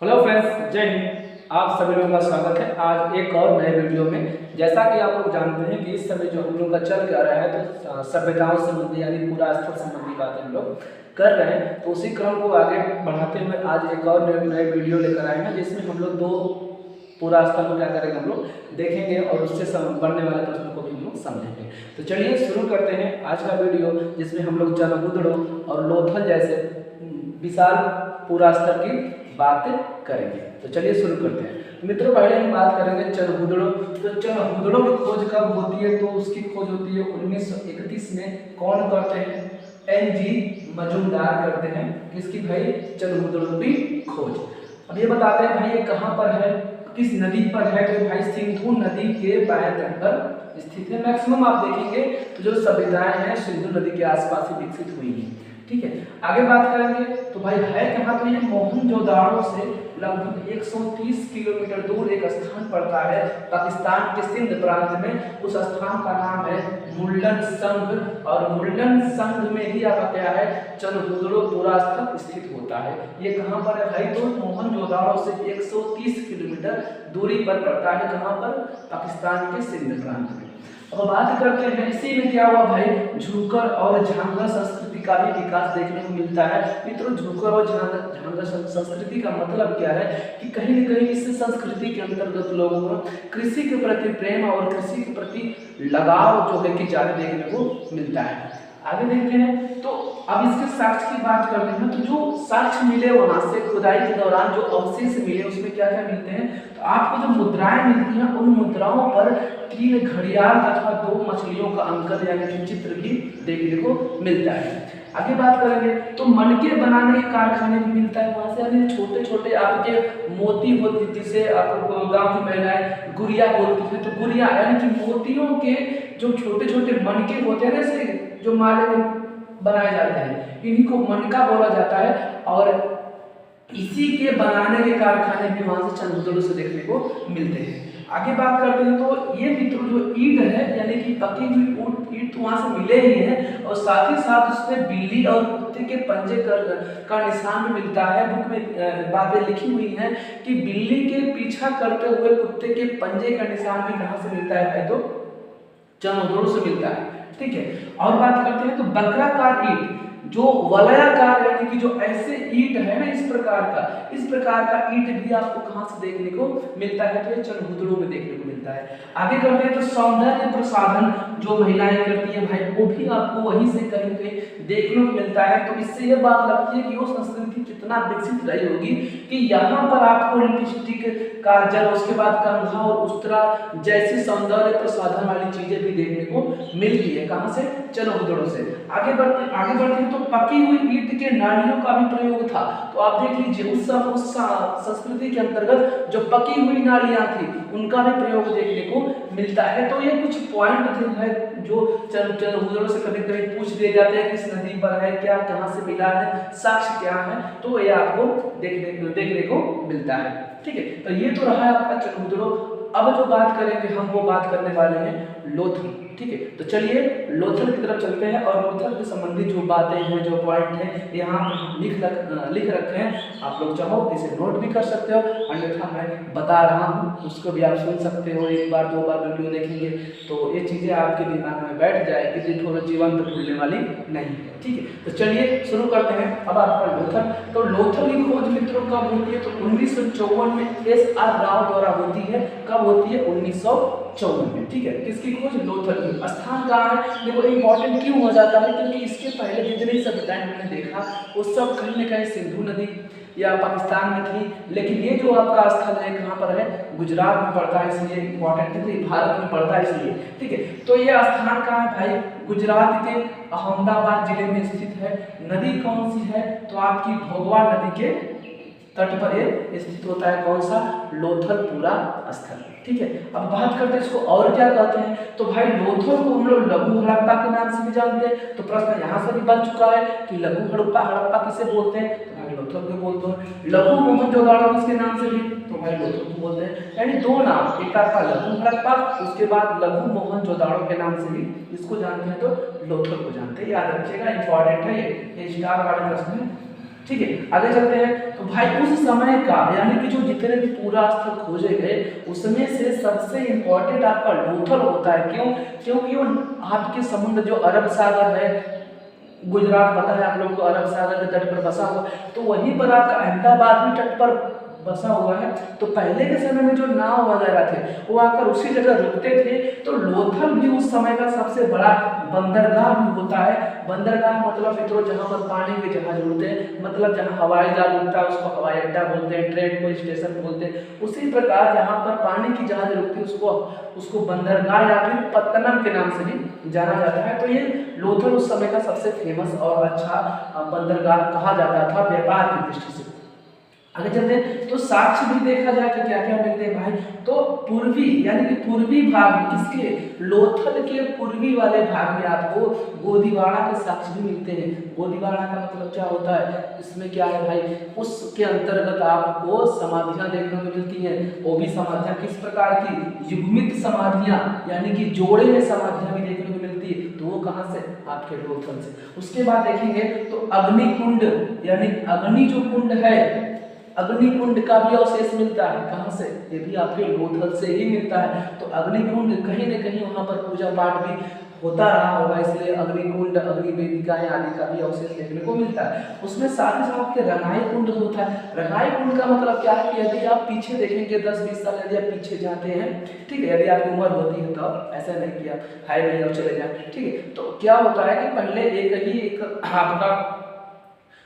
Hello friends, जय हिंद। आप सभी लोगों का स्वागत है आज एक और नए वीडियो में। जैसा कि आप लोग जानते हैं कि इस समय जो हम लोग का चल क्या रहा है तो सभ्यताओं संबंधी यानी पूरा स्थल संबंधी बातें हम लोग कर रहे हैं। तो उसी क्रम को आगे बढ़ाते हुए आज एक और नए वीडियो लेकर आए हैं जिसमें हम लोग दो पूरा स्थल को क्या करेंगे हम लोग देखेंगे और उससे बनने वाले प्रश्नों को भी हम लोग समझेंगे। तो चलिए शुरू करते हैं आज का वीडियो जिसमें हम लोग जनबुदड़ों और लोथल जैसे विशाल पूरा स्तर की बात करेंगे। तो चलिए शुरू करते हैं। मित्रों, पहले हम बात करेंगे चनबुदड़ों। तो चनबुदड़ों की खोज कब होती है? तो उसकी खोज होती है 1931 में। कौन करते हैं? एनजी मजूमदार करते हैं। किसकी भाई? चनबुदड़ों की खोज। अब ये बताते हैं भाई ये कहाँ पर है, किस नदी पर है? तो भाई सिंधु नदी के बाएं तट पर स्थित है। मैक्सिमम आप देखेंगे तो जो सभ्यताएं हैं सिंधु नदी के आसपास ही विकसित हुई हैं। ठीक है, आगे बात करेंगे तो भाई है कहाँ? तो ये मोहनजोदाड़ो से लगभग 130 किलोमीटर दूर एक स्थान पड़ता है पाकिस्तान के सिंध प्रांत में। उस स्थान का नाम है मुल्लन संघ और मुल्लन संघ में ही आपका क्या है? चनबुदड़ों पूरा स्थल स्थित होता है। ये कहाँ पर है भाई? तो मोहनजोदाड़ो से 130 किलोमीटर दूरी पर पड़ता है। कहाँ पर? पाकिस्तान के सिंध प्रांत में। अब बात करते हैं इसी में क्या हुआ भाई? झूकर और झांगा संस्कृति का भी विकास देखने को मिलता है। मित्रों, झूकर और झांगा संस्कृति का मतलब क्या है कि कहीं न कहीं इस संस्कृति के अंतर्गत लोगों को कृषि के प्रति प्रेम और कृषि के प्रति लगाव जो है कि ज्यादा देखने को मिलता है। आगे देखते हैं तो अब इसके साक्ष्य की बात करते हैं। तो जो साक्ष्य मिले वहां से खुदाई के दौरान जो अवशेष मिले उसमें क्या क्या मिलते हैं? तो आपको जो मुद्राएं मिलती हैं उन मुद्राओं पर 3 घड़ियाल तथा 2 मछलियों का अंकन यानी कि चित्र भी देखने को मिलता है। आगे बात करेंगे तो मनके बनाने के कारखाने भी मिलता है वहां से। यानी छोटे छोटे आपके मोती होती जिसे आपको गांव की महिलाएं गुड़िया बोलती है। तो गुड़िया यानी कि मोतियों के जो छोटे छोटे मनके होते हैं ना, जो माले में बनाए जाते हैं, इन्हीं को मनका बोला जाता है। और इसी के बनाने के कारखाने भी वहां से चनबुदड़ों से देखने को मिलते हैं। आगे बात करते हैं तो ये मित्रों जो ईंट है यानी कि पकी हुई ईंट तो वहां से मिले ही है और साथ ही साथ उसमें बिल्ली और कुत्ते के पंजे का निशान भी मिलता है। बुक में बातें लिखी हुई हैं कि बिल्ली के पीछा करते हुए कुत्ते के पंजे का निशान भी कहाँ से मिलता है? तो चनबुदड़ों से मिलता है। ठीक है, और बात करते हैं तो बकराकार ईंट जो वलयाकार यानी कि जो ऐसे ईंट है ना इस प्रकार का ईंट भी आपको कहां से देखने को मिलता है? तो ये चनबुदड़ों में देखने को मिलता है। आगे करते हैं तो सौंदर्य प्रसाधन जो महिलाएं करती है भाई वो भी आपको वहीं से कहीं कहीं देखने को मिलता है। तो इससे ये बात लगती है कि वो संस्कृति कितना विकसित रही होगी कि यहाँ पर आपको लिपस्टिक, काजल, उसके बाद कंघा और उस्तरा जैसी सौंदर्य प्रसाधन वाली चीजें भी देखने को मिलती है। कहां से? चनबुदड़ों से। आगे बढ़ते हैं तो पकी हुई ईंट के नालियों का भी प्रयोग था। तो आप देख लीजिए उस संस्कृति के अंतर्गत जो पकी हुई नालियां थी उनका भी प्रयोग देखने को मिलता है। तो ये कुछ पॉइंट है जो चनबुदड़ों से कभी कभी पूछ दिए जाते हैं, किस नदी पर है, क्या कहां से मिला है, साक्ष्य क्या है, तो ये आपको देखने को मिलता है। ठीक है, तो ये तो रहा आपका चनबुदड़ों। अब जो बात करेंगे हम वो बात करने वाले हैं लोथल। ठीक है, तो चलिए लोथल की तरफ चलते हैं और लोथल से संबंधित जो बातें हैं, जो पॉइंट हैं यहाँ लिख रखे हैं। आप लोग चाहो इसे नोट भी कर सकते हो, अन्यथा मैं बता रहा हूँ उसको भी आप सुन सकते हो। 1 बार 2 बार वीडियो देखेंगे तो ये चीज़ें आपके दिमाग में बैठ जाएगी, तो थोड़ा जीवन तो भूलने वाली नहीं है। ठीक है, तो चलिए शुरू करते हैं। अब आपका लोथल। तो लोथल की खोज मित्रों कब होती है? तो 1954 में SR राव द्वारा होती है। कब होती है? 1954 में। ठीक है, किसकी खोज? लोथल की। स्थान कहाँ है? देखो इंपॉर्टेंट क्यों हो जाता है क्योंकि इसके पहले जितनी सभ्यताएं हमने देखा वो सब कहीं न कहीं सिंधु नदी या पाकिस्तान में थी। लेकिन ये जो आपका स्थल है कहाँ पर है? गुजरात में पड़ता है, इसलिए इंपॉर्टेंट है, भारत में पड़ता है इसलिए। ठीक है, तो ये स्थान कहाँ है भाई? गुजरात के अहमदाबाद जिले में स्थित है। नदी कौन सी है? तो आपकी भोगवा नदी के तट पर ये स्थित होता है। कौन सा? लोथल पूरा स्थल। ठीक है, अब बात करते हैं इसको और क्या कहते हैं। तो भाई लोथल को हम लोग लघु हड़प्पा के नाम से भी जानते हैं। तो प्रश्न यहाँ से भी बन चुका है कि लघु हड़प्पा किसे बोलते हैं? तो भाई लोथल को बोलते हैं। लघु मोहनजोदाड़ो किसके नाम से भी? तो भाई लोथल को बोलते हैं। यानी 2 नाम, एक आपका लघु हड़प्पा, उसके बाद लघु मोहनजोदाड़ो के नाम से भी इसको जानते हैं, तो लोथल को जानते हैं। याद रखिएगा, इंपॉर्टेंट है ये स्टार वाले प्रश्न है। ठीक है, आगे चलते हैं। तो भाई उस समय का यानी कि जो जितने भी पूरा स्थल खोजे गए उसमें से सबसे इंपॉर्टेंट आपका लोथल होता है। क्यों? क्योंकि वो आपके समुद्र जो अरब सागर है, गुजरात पता है आप लोगों को, अरब सागर के तट पर बसा हुआ, तो वहीं पर आपका अहमदाबाद भी तट पर बसा हुआ है। तो पहले के समय में जो नाव वगैरह थे वो आकर उसी जगह रुकते थे। तो लोथल भी उस समय का सबसे बड़ा बंदरगाह भी होता है। बंदरगाह मतलब मित्रों जहाँ पर पानी के जहाज उड़ते हैं, मतलब जहाँ हवाई जहाज उड़ता है उसको हवाई अड्डा बोलते हैं, ट्रेन को स्टेशन बोलते हैं। उसी प्रकार जहाँ पर पानी की जहाज रुकती है उसको बंदरगाह या फिर पत्तनम के नाम से भी जाना जाता है। तो ये लोथल उस समय का सबसे फेमस और अच्छा बंदरगाह कहा जाता था व्यापार की दृष्टि से। आगे चलते हैं। तो साक्ष्य भी देखा जाए तो क्या क्या मिलते हैं भाई, तो पूर्वी यानी कि पूर्वी भाग में, किसके, लोथल के पूर्वी वाले भाग में आपको गोदीवाड़ा के साक्ष्य भी मिलते हैं। गोदीवाड़ा का मतलब क्या होता है, इसमें क्या है भाई, उसके अंतर्गत आपको समाधियां देखने को मिलती हैं। वो भी समाधियां किस प्रकार की, युग्मित समाधियां यानी कि जोड़े में समाधियां भी देखने को मिलती है। तो वो कहाँ से, आपके लोथल से। उसके बाद देखेंगे तो अग्निकुंड यानी अग्नि जो कुंड है, अग्निकुंड का भी अवशेष मिलता है। कहाँ से, ये भी आपके लोथल से ही मिलता है। तो अग्निकुंड कहीं न कहीं वहाँ पर पूजा पाठ भी होता रहा होगा, इसलिए अग्निकुंड, अग्निवेदिकाएं आदि का भी अवशेष देखने को मिलता है। उसमें साथ ही साथ के रंगाई कुंड होता है। रंगाई कुंड का मतलब क्या है कि यदि आप पीछे देखेंगे 10-20 साल यदि आप पीछे जाते हैं, ठीक है, यदि आपकी उम्र होती है तो ऐसा नहीं कि आप हाई नहीं और चले जाए, ठीक है। तो क्या होता है कि पहले एक आपका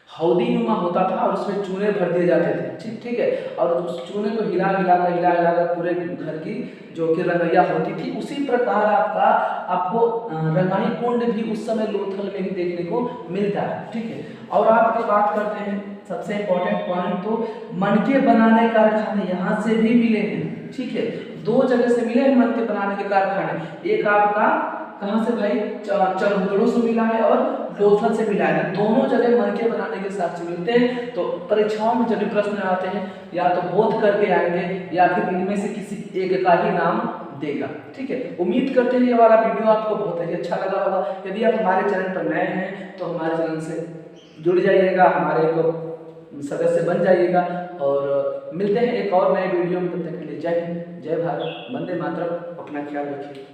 हौदी नुमा होता था और उसमें चूने भर दिए जाते थे, ठीक है, और उस चूने को हिला हिला कर पूरे घर की जो कि रंगैया होती थी, उसी प्रकार आपको रंगाई कुंड भी उस समय लोथल में ही देखने को मिलता है, ठीक है। और आपकी बात करते हैं सबसे इम्पोर्टेंट पॉइंट, तो मनके बनाने कारखाने यहाँ से भी मिले हैं, ठीक है। 2 जगह से मिले हैं मनके बनाने के कारखाने, एक आपका कहाँ से भाई, चरहुदड़ों से मिला है और लोथल से मिला है। दोनों जगह मनके बनाने के साक्ष्य मिलते हैं। तो परीक्षाओं में जब भी प्रश्न आते हैं या तो बोध करके आएंगे या फिर इनमें से किसी एक का ही नाम देगा, ठीक है। उम्मीद करते हैं ये वाला वीडियो आपको बहुत ही अच्छा लगा होगा। यदि आप हमारे चैनल पर नए हैं तो हमारे चैनल से जुड़ जाइएगा, हमारे एक सदस्य बन जाइएगा, और मिलते हैं एक और नए वीडियो में। तब तक के लिए जय हिंद, जय भारत, वंदे मातरम, अपना ख्याल रखिए।